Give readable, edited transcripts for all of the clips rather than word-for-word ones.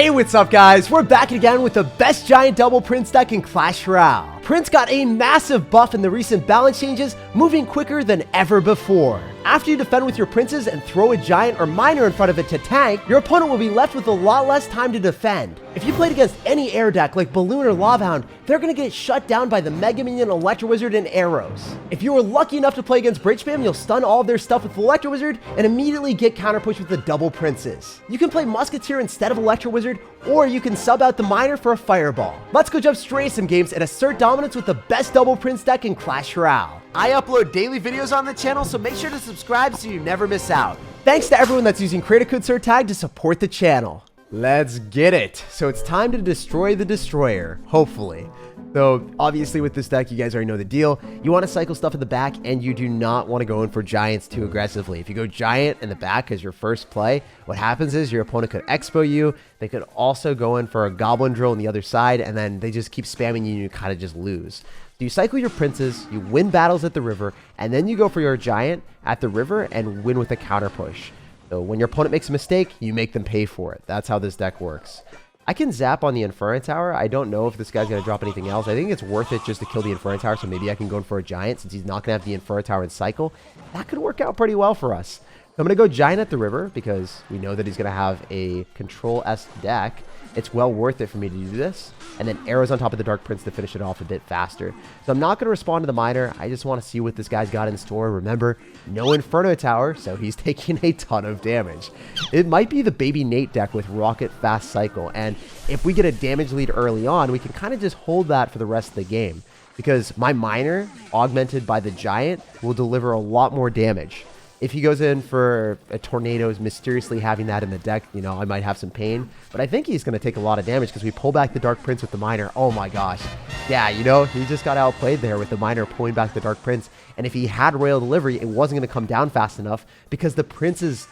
Hey, what's up guys? We're back again with the best giant double Prince deck in Clash Royale. Prince got a massive buff in the recent balance changes, moving quicker than ever before. After you defend with your princes and throw a giant or miner in front of it to tank, your opponent will be left with a lot less time to defend. If you played against any air deck like Balloon or Lava Hound, they're going to get shut down by the Mega Minion, Electro Wizard, and arrows. If you were lucky enough to play against Bridge Spam, you'll stun all of their stuff with Electro Wizard and immediately get counterpushed with the double princes. You can play Musketeer instead of Electro Wizard, or you can sub out the miner for a Fireball. Let's go jump straight some games and assert dominance with the best double Prince deck in Clash Royale. I upload daily videos on the channel, so make sure to subscribe so you never miss out. Thanks to everyone that's using creator code SirTag to support the channel. Let's get it. So it's time to destroy the destroyer, hopefully. So obviously with this deck, you guys already know the deal. You want to cycle stuff in the back, and you do not want to go in for giants too aggressively. If you go giant in the back as your first play, what happens is your opponent could expo you. They could also go in for a goblin drill on the other side, and then they just keep spamming you and you kind of just lose. So you cycle your princes, you win battles at the river, and then you go for your giant at the river and win with a counter push. So when your opponent makes a mistake, you make them pay for it. That's how this deck works. I can zap on the Inferno Tower. I don't know if this guy's going to drop anything else. I think it's worth it just to kill the Inferno Tower, so maybe I can go in for a giant since he's not going to have the Inferno Tower and cycle. That could work out pretty well for us. So I'm going to go giant at the river because we know that he's going to have a Control-esque deck. It's well worth it for me to do this. And then arrows on top of the Dark Prince to finish it off a bit faster. So I'm not going to respond to the miner. I just want to see what this guy's got in store. Remember, no Inferno Tower, so he's taking a ton of damage. It might be the Baby Nate deck with Rocket Fast Cycle. And if we get a damage lead early on, we can kind of just hold that for the rest of the game. Because my miner, augmented by the giant, will deliver a lot more damage. If he goes in for a Tornadoes, mysteriously having that in the deck, you know, I might have some pain. But I think he's going to take a lot of damage because we pull back the Dark Prince with the miner. Oh my gosh. Yeah, you know, he just got outplayed there with the miner pulling back the Dark Prince. And if he had Royal Delivery, it wasn't going to come down fast enough because the Prince's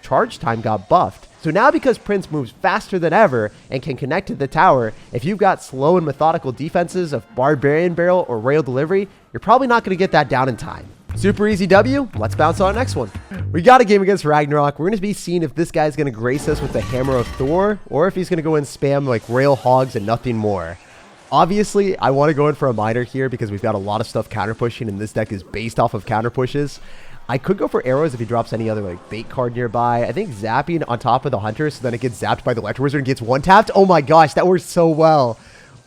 charge time got buffed. So now because Prince moves faster than ever and can connect to the tower, if you've got slow and methodical defenses of Barbarian Barrel or Royal Delivery, you're probably not going to get that down in time. Super easy W. Let's bounce on the next one. We got a game against Ragnarok. We're going to be seeing if this guy's going to grace us with the Hammer of Thor or if he's going to go and spam like Rail Hogs and nothing more. Obviously, I want to go in for a miner here because we've got a lot of stuff counter pushing and this deck is based off of counter pushes. I could go for arrows if he drops any other like bait card nearby. I think zapping on top of the hunter so then it gets zapped by the Electro Wizard and gets one tapped. Oh my gosh, that works so well.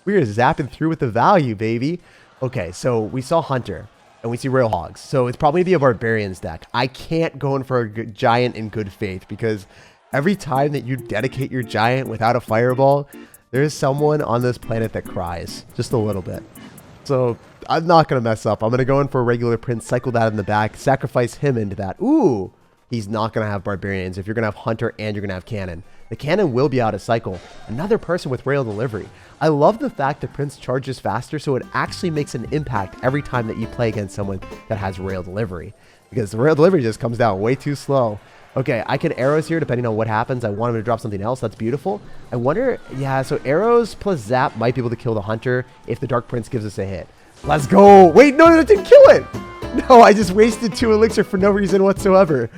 We are zapping through with the value, baby. Okay, so we saw hunter. And we see Rail Hogs. So it's probably going to be a Barbarians deck. I can't go in for a good giant in good faith because every time that you dedicate your giant without a fireball, there is someone on this planet that cries just a little bit. So I'm not going to mess up. I'm going to go in for a regular Prince, cycle that in the back, sacrifice him into that. Ooh, he's not going to have Barbarians if you're going to have Hunter and you're going to have Cannon. The Cannon will be out of cycle. Another person with Rail Delivery. I love the fact that Prince charges faster, so it actually makes an impact every time that you play against someone that has Rail Delivery. Because the Rail Delivery just comes down way too slow. Okay, I can arrows here depending on what happens. I want him to drop something else. That's beautiful. I wonder, yeah, so arrows plus zap might be able to kill the Hunter if the Dark Prince gives us a hit. Let's go. Wait, no, that didn't kill it. No, I just wasted 2 elixir for no reason whatsoever.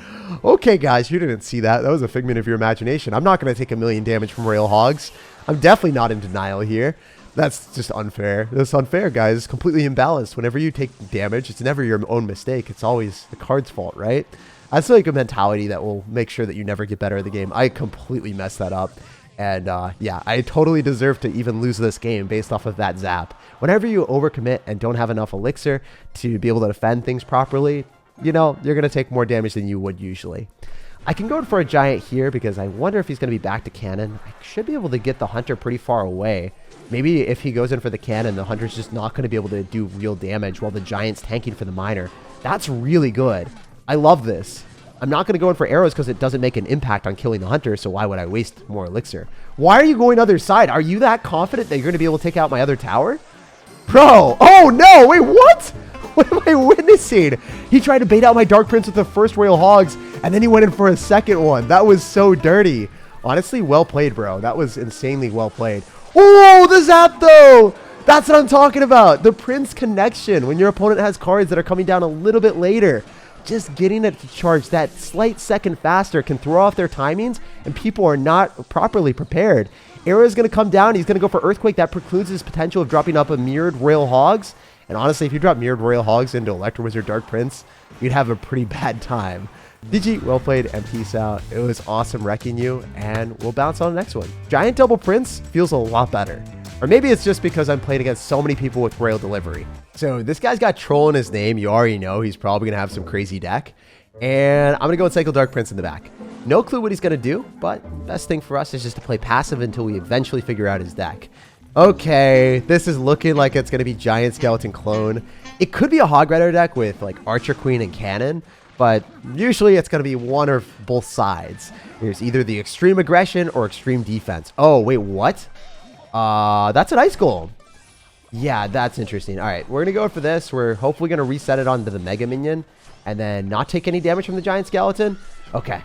Okay, guys, you didn't see that. That was a figment of your imagination. I'm not going to take 1,000,000 damage from Rail Hogs. I'm definitely not in denial here. That's just unfair. That's unfair, guys. It's completely imbalanced. Whenever you take damage, it's never your own mistake. It's always the card's fault, right? That's like a mentality that will make sure that you never get better at the game. I completely messed that up. And yeah, I totally deserve to even lose this game based off of that zap. Whenever you overcommit and don't have enough elixir to be able to defend things properly, you know, you're going to take more damage than you would usually. I can go for a giant here because I wonder if he's going to be back to Cannon. I should be able to get the Hunter pretty far away. Maybe if he goes in for the Cannon, the Hunter's just not going to be able to do real damage while the giant's tanking for the miner. That's really good. I love this. I'm not going to go in for arrows because it doesn't make an impact on killing the Hunter, so why would I waste more elixir? Why are you going other side? Are you that confident that you're going to be able to take out my other tower? Bro! Oh no! Wait, what? What am I witnessing? He tried to bait out my Dark Prince with the first Royal Hogs, and then he went in for a second one. That was so dirty. Honestly, well played, bro. That was insanely well played. Oh, the zap, though! That's what I'm talking about. The Prince connection. When your opponent has cards that are coming down a little bit later. Just getting it to charge that slight second faster can throw off their timings, and people are not properly prepared. Arrow's going to come down. He's going to go for Earthquake. That precludes his potential of dropping up a Mirrored Royal Hogs. And honestly, if you drop Mirrored Royal Hogs into Electro Wizard Dark Prince, you'd have a pretty bad time. DG, well played, and peace out. It was awesome wrecking you, and we'll bounce on the next one. Giant Double Prince feels a lot better. Or maybe it's just because I'm playing against so many people with Royal Delivery. So this guy's got Troll in his name. You already know he's probably going to have some crazy deck. And I'm going to go and cycle Dark Prince in the back. No clue what he's going to do, but best thing for us is just to play passive until we eventually figure out his deck. Okay, this is looking like it's going to be Giant Skeleton Clone. It could be a Hog Rider deck with like Archer Queen and Cannon, but usually it's going to be one or both sides. There's either the extreme aggression or extreme defense. Oh, wait, what? That's an Ice Golem. Yeah, that's interesting. All right, we're going to go for this. We're hopefully going to reset it onto the Mega Minion and then not take any damage from the Giant Skeleton. Okay.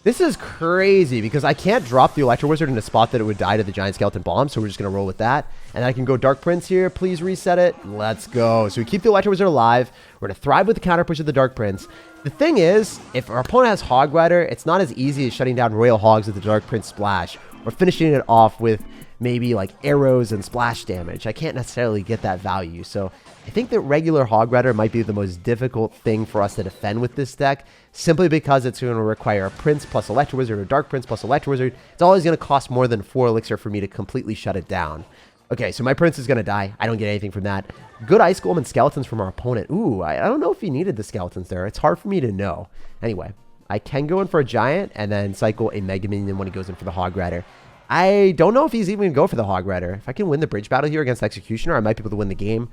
This is crazy because I can't drop the Electro Wizard in a spot that it would die to the Giant Skeleton Bomb, so we're just going to roll with that. And I can go Dark Prince here. Please reset it. Let's go. So we keep the Electro Wizard alive. We're going to thrive with the counter push of the Dark Prince. The thing is, if our opponent has Hog Rider, it's not as easy as shutting down Royal Hogs with the Dark Prince Splash or finishing it off with maybe like arrows and splash damage. I can't necessarily get that value. So I think that regular Hog Rider might be the most difficult thing for us to defend with this deck, simply because it's going to require a Prince plus Electro Wizard or Dark Prince plus Electro Wizard. It's always going to cost more than 4 elixir for me to completely shut it down. Okay, so my Prince is going to die. I don't get anything from that. Good Ice Golem and Skeletons from our opponent. Ooh, I don't know if he needed the Skeletons there. It's hard for me to know. Anyway, I can go in for a Giant and then cycle a Mega Minion when he goes in for the Hog Rider. I don't know if he's even going to go for the Hog Rider. If I can win the bridge battle here against Executioner, I might be able to win the game.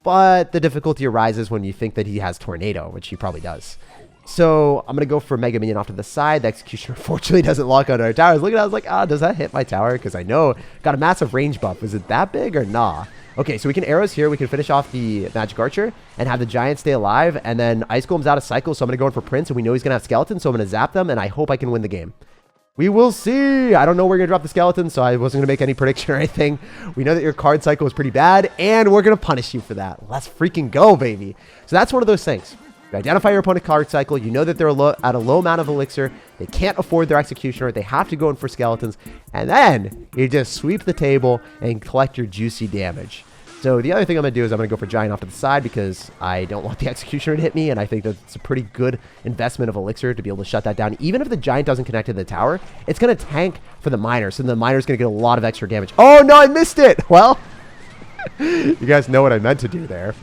But the difficulty arises when you think that he has Tornado, which he probably does. So I'm going to go for Mega Minion off to the side. The Executioner unfortunately doesn't lock on our tower. I was looking at it, I was like, does that hit my tower? Because I know got a massive range buff. Is it that big or nah? Okay, so we can arrows here. We can finish off the Magic Archer and have the Giant stay alive. And then Ice Golem's out of cycle, so I'm going to go in for Prince. And we know he's going to have Skeletons, so I'm going to zap them. And I hope I can win the game. We will see. I don't know where you're going to drop the Skeleton, so I wasn't going to make any prediction or anything. We know that your card cycle is pretty bad, and we're going to punish you for that. Let's freaking go, baby. So that's one of those things. You identify your opponent's card cycle. You know that they're at a low amount of elixir. They can't afford their Executioner. They have to go in for Skeletons. And then you just sweep the table and collect your juicy damage. So the other thing I'm going to do is I'm going to go for Giant off to the side because I don't want the Executioner to hit me, and I think that's a pretty good investment of Elixir to be able to shut that down. Even if the Giant doesn't connect to the tower, it's going to tank for the Miner, so the Miner's going to get a lot of extra damage. Oh, no, I missed it! Well, you guys know what I meant to do there.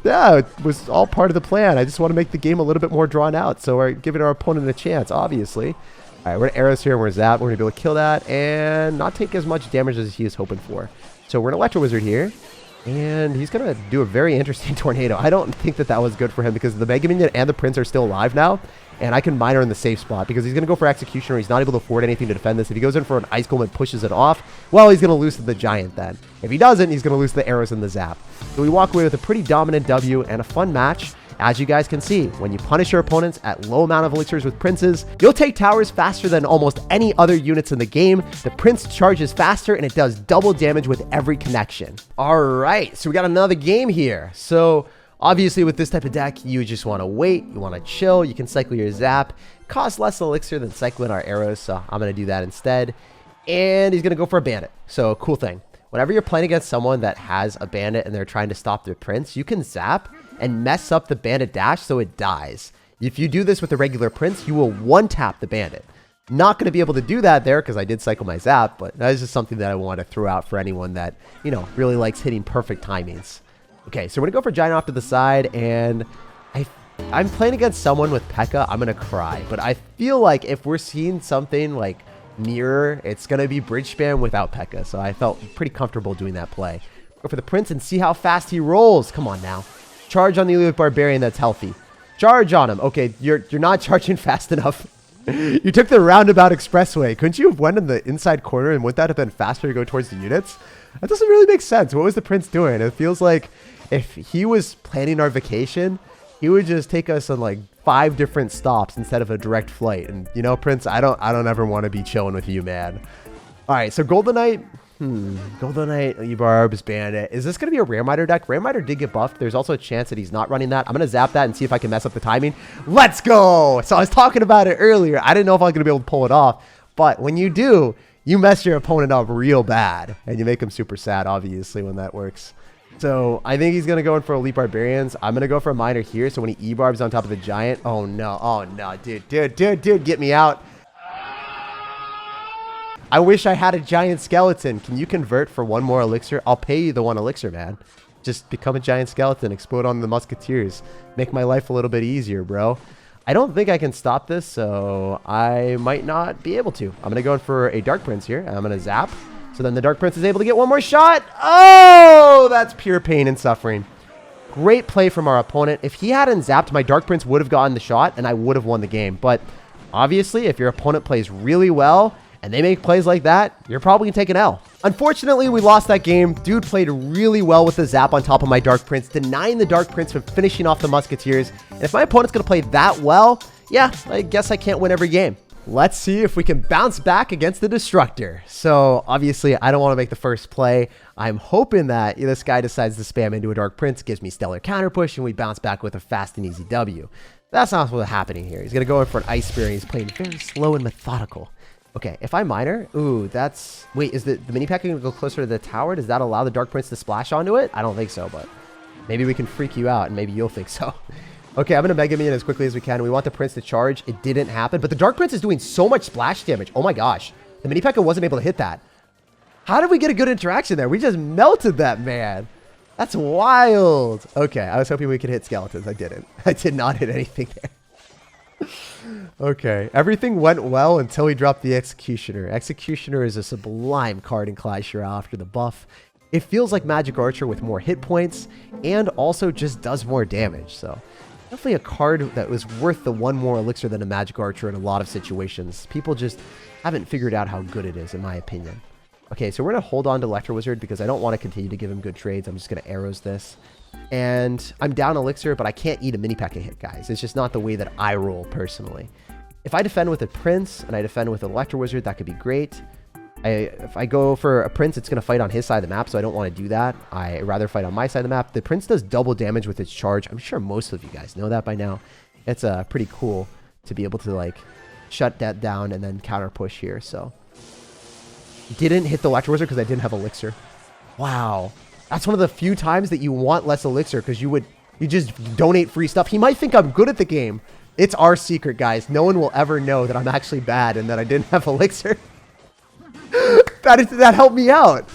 Yeah, it was all part of the plan. I just want to make the game a little bit more drawn out, so we're giving our opponent a chance, obviously. All right, we're going to arrows here, and we're zap. We're going to be able to kill that and not take as much damage as he is hoping for. So we're an Electro Wizard here. And he's going to do a very interesting Tornado. I don't think that that was good for him because the Mega Minion and the Prince are still alive now. And I can Miner in the safe spot because he's going to go for Executioner. He's not able to afford anything to defend this. If he goes in for an Ice Golem and pushes it off, well, he's going to lose to the Giant then. If he doesn't, he's going to lose to the arrows and the zap. So we walk away with a pretty dominant W and a fun match. As you guys can see, when you punish your opponents at low amount of elixirs with Princes, you'll take towers faster than almost any other units in the game. The Prince charges faster and it does double damage with every connection. All right, so we got another game here. So obviously with this type of deck, you just want to wait, you want to chill, you can cycle your zap. Costs less elixir than cycling our arrows, so I'm going to do that instead. And he's going to go for a Bandit. So cool thing. Whenever you're playing against someone that has a Bandit and they're trying to stop their Prince, you can zap and mess up the Bandit dash so it dies. If you do this with a regular Prince, you will one-tap the Bandit. Not going to be able to do that there because I did cycle my zap, but that is just something that I want to throw out for anyone that, you know, really likes hitting perfect timings. Okay, so we're going to go for Giant off to the side, and I'm playing against someone with P.E.K.K.A. I'm going to cry, but I feel like if we're seeing something like mirror, it's going to be bridge spam without P.E.K.K.A. So I felt pretty comfortable doing that play. Go for the Prince and see how fast he rolls. Come on now. Charge on the Elite Barbarian that's healthy. Charge on him. Okay, you're not charging fast enough. You took the roundabout expressway. Couldn't you have went in the inside corner and wouldn't that have been faster to go towards the units? That doesn't really make sense. What was the Prince doing? It feels like if he was planning our vacation, he would just take us on like 5 different stops instead of a direct flight. And you know, Prince, I don't ever want to be chilling with you, man. All right, so Golden Knight. Golden Knight, E-Barbs, Bandit. Is this going to be a Ram Rider deck? Ram Rider did get buffed. There's also a chance that he's not running that. I'm going to zap that and see if I can mess up the timing. Let's go! So I was talking about it earlier. I didn't know if I was going to be able to pull it off. But when you do, you mess your opponent up real bad, and you make him super sad, obviously, when that works. So I think he's going to go in for Elite Barbarians. I'm going to go for a Miner here, so when he E-barbs on top of the Giant... Oh, no, dude, get me out. I wish I had a Giant Skeleton. Can you convert for one more Elixir? I'll pay you the 1 Elixir, man. Just become a Giant Skeleton, explode on the Musketeers. Make my life a little bit easier, bro. I don't think I can stop this, so I might not be able to. I'm going to go in for a Dark Prince here. I'm going to zap. So then the Dark Prince is able to get one more shot. Oh, that's pure pain and suffering. Great play from our opponent. If he hadn't zapped, my Dark Prince would have gotten the shot, and I would have won the game. But obviously, if your opponent plays really well, and they make plays like that, you're probably going to take an L. Unfortunately, we lost that game. Dude played really well with the zap on top of my Dark Prince, denying the Dark Prince from finishing off the Musketeers. And if my opponent's going to play that well, yeah, I guess I can't win every game. Let's see if we can bounce back against the Destructor. So obviously, I don't want to make the first play. I'm hoping that this guy decides to spam into a Dark Prince, gives me Stellar Counter Push, and we bounce back with a fast and easy W. That's not what's happening here. He's going to go in for an Ice Spear, and he's playing very slow and methodical. Okay, if I Miner, ooh, that's... Wait, is the mini pack going to go closer to the tower? Does that allow the Dark Prince to splash onto it? I don't think so, but maybe we can freak you out, and maybe you'll think so. Okay, I'm going to Mega Minion as quickly as we can. We want the Prince to charge. It didn't happen, but the Dark Prince is doing so much splash damage. Oh my gosh. The mini pack wasn't able to hit that. How did we get a good interaction there? We just melted that man. That's wild. Okay, I was hoping we could hit skeletons. I didn't. I did not hit anything there. Okay, everything went well until he dropped the Executioner. Executioner is a sublime card in Clash Royale after the buff. It feels like Magic Archer with more hit points and also just does more damage. So definitely a card that was worth the 1 more Elixir than a Magic Archer in a lot of situations. People just haven't figured out how good it is, in my opinion. Okay, so we're going to hold on to Electro Wizard because I don't want to continue to give him good trades. I'm just going to Arrows this. And I'm down Elixir, but I can't eat a mini pack hit, guys. It's just not the way that I roll, personally. If I defend with a Prince and I defend with an Electro Wizard, that could be great. If I go for a Prince, it's going to fight on his side of the map, so I don't want to do that. I rather fight on my side of the map. The Prince does double damage with its charge. I'm sure most of you guys know that by now. It's pretty cool to be able to, like, shut that down and then counter push here, so. Didn't hit the Electro Wizard because I didn't have Elixir. Wow. That's one of the few times that you want less Elixir because you just donate free stuff. He might think I'm good at the game. It's our secret, guys. No one will ever know that I'm actually bad and that I didn't have Elixir. That helped me out.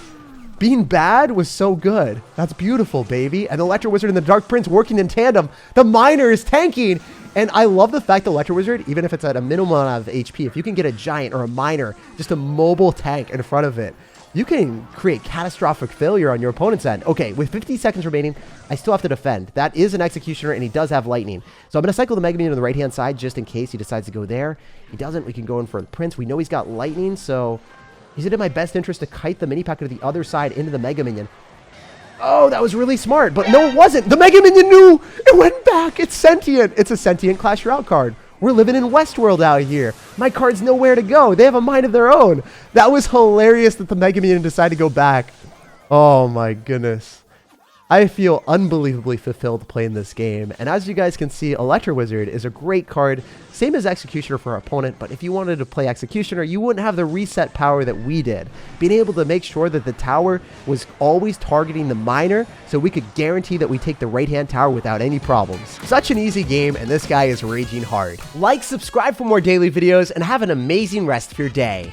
Being bad was so good. That's beautiful, baby. And the Electro Wizard and the Dark Prince working in tandem. The Miner is tanking. And I love the fact the Electro Wizard, even if it's at a minimum amount of HP, if you can get a Giant or a Miner, just a mobile tank in front of it, you can create catastrophic failure on your opponent's end. Okay, with 50 seconds remaining, I still have to defend. That is an Executioner, and he does have Lightning. So I'm going to cycle the Mega Minion on the right-hand side just in case he decides to go there. He doesn't. We can go in for the Prince. We know he's got Lightning, so is it in my best interest to kite the mini pack to the other side into the Mega Minion? Oh, that was really smart, but no, it wasn't. The Mega Minion knew. It went back. It's sentient. It's a sentient Clash Royale card. We're living in Westworld out here. My cards know where to go. They have a mind of their own. That was hilarious that the Mega Minion decided to go back. Oh my goodness. I feel unbelievably fulfilled playing this game. And as you guys can see, Electro Wizard is a great card. Same as Executioner for our opponent, but if you wanted to play Executioner, you wouldn't have the reset power that we did. Being able to make sure that the tower was always targeting the Miner, so we could guarantee that we take the right-hand tower without any problems. Such an easy game, and this guy is raging hard. Like, subscribe for more daily videos, and have an amazing rest of your day.